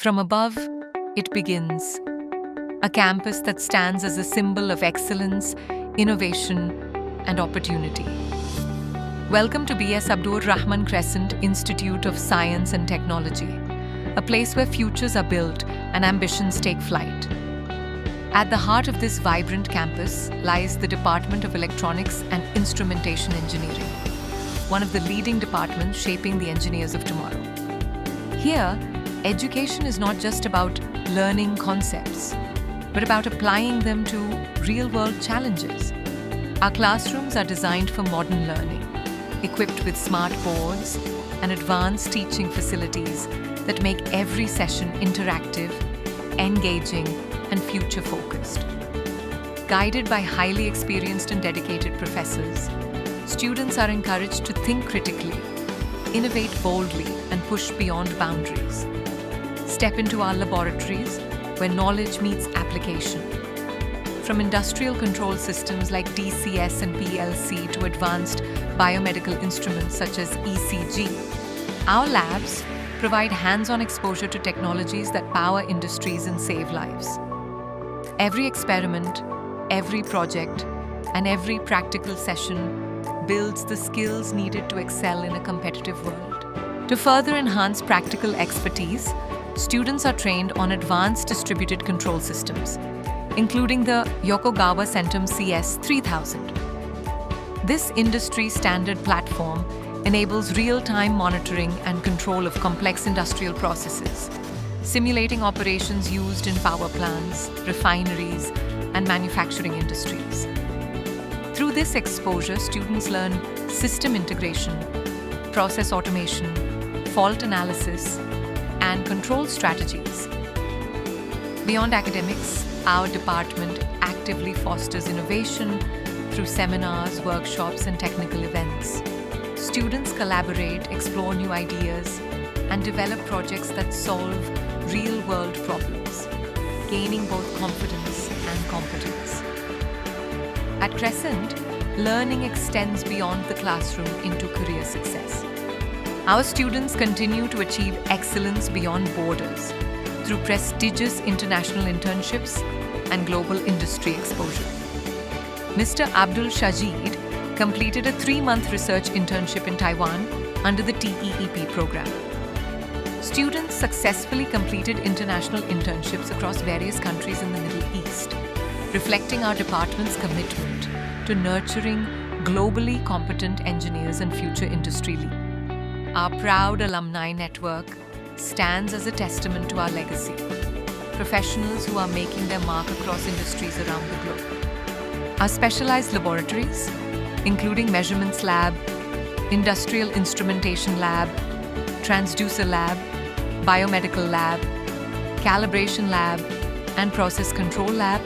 From above, it begins. A campus that stands as a symbol of excellence, innovation, and opportunity. Welcome to B.S. Abdur Rahman Crescent Institute of Science and Technology, a place where futures are built and ambitions take flight. At the heart of this vibrant campus lies the Department of Electronics and Instrumentation Engineering, one of the leading departments shaping the engineers of tomorrow. Here, education is not just about learning concepts, but about applying them to real-world challenges. Our classrooms are designed for modern learning, equipped with smart boards and advanced teaching facilities that make every session interactive, engaging, and future-focused. Guided by highly experienced and dedicated professors, students are encouraged to think critically, innovate boldly, and push beyond boundaries. Step into our laboratories where knowledge meets application. From industrial control systems like DCS and PLC to advanced biomedical instruments such as ECG, our labs provide hands-on exposure to technologies that power industries and save lives. Every experiment, every project, and every practical session builds the skills needed to excel in a competitive world. To further enhance practical expertise, students are trained on advanced distributed control systems, including the Yokogawa Centum CS3000. This industry-standard platform enables real-time monitoring and control of complex industrial processes, simulating operations used in power plants, refineries, and manufacturing industries. Through this exposure, students learn system integration, process automation, fault analysis, and control strategies. Beyond academics, our department actively fosters innovation through seminars, workshops, and technical events. Students collaborate, explore new ideas, and develop projects that solve real-world problems, gaining both confidence and competence. At Crescent, learning extends beyond the classroom into career success. Our students continue to achieve excellence beyond borders through prestigious international internships and global industry exposure. Mr. Abdul Shajid completed a 3-month research internship in Taiwan under the TEEP program. Students successfully completed international internships across various countries in the Middle East, reflecting our department's commitment to nurturing globally competent engineers and future industry leaders. Our proud alumni network stands as a testament to our legacy, professionals who are making their mark across industries around the globe. Our specialized laboratories, including Measurements Lab, Industrial Instrumentation Lab, Transducer Lab, Biomedical Lab, Calibration Lab, and Process Control Lab.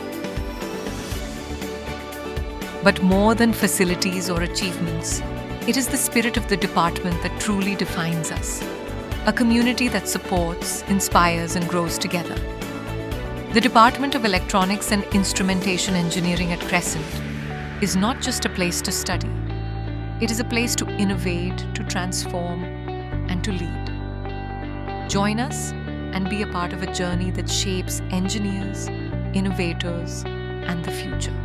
But more than facilities or achievements, it is the spirit of the department that truly defines us. A community that supports, inspires, and grows together. The Department of Electronics and Instrumentation Engineering at Crescent is not just a place to study. It is a place to innovate, to transform, and to lead. Join us and be a part of a journey that shapes engineers, innovators, and the future.